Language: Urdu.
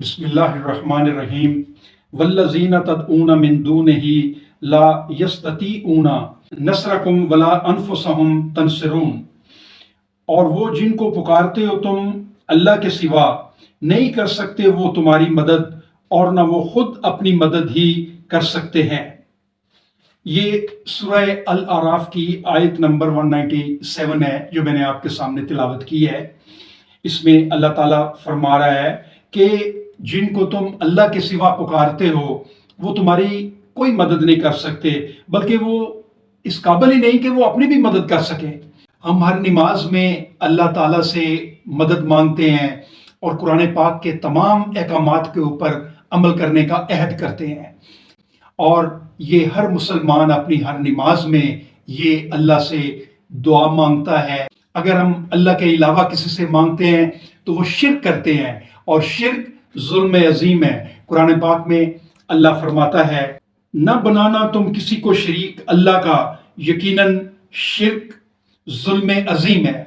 بسم اللہ الرحمن الرحیم والذین تدعون من دونہ لا یستطیعون نصرکم ولا انفسہم تنصرون، اور وہ جن کو پکارتے ہو تم اللہ کے سوا نہیں کر سکتے وہ تمہاری مدد، اور نہ وہ خود اپنی مدد ہی کر سکتے ہیں۔ یہ سورہ الاعراف کی آیت نمبر 197 ہے جو میں نے آپ کے سامنے تلاوت کی ہے۔ اس میں اللہ تعالیٰ فرما رہا ہے کہ جن کو تم اللہ کے سوا پکارتے ہو وہ تمہاری کوئی مدد نہیں کر سکتے، بلکہ وہ اس قابل ہی نہیں کہ وہ اپنی بھی مدد کر سکیں۔ ہم ہر نماز میں اللہ تعالیٰ سے مدد مانگتے ہیں اور قرآن پاک کے تمام احکامات کے اوپر عمل کرنے کا عہد کرتے ہیں، اور یہ ہر مسلمان اپنی ہر نماز میں یہ اللہ سے دعا مانگتا ہے۔ اگر ہم اللہ کے علاوہ کسی سے مانگتے ہیں تو وہ شرک کرتے ہیں، اور شرک ظلم عظیم ہے۔ قرآن پاک میں اللہ فرماتا ہے، نہ بنانا تم کسی کو شریک اللہ کا، یقیناً شرک ظلم عظیم ہے۔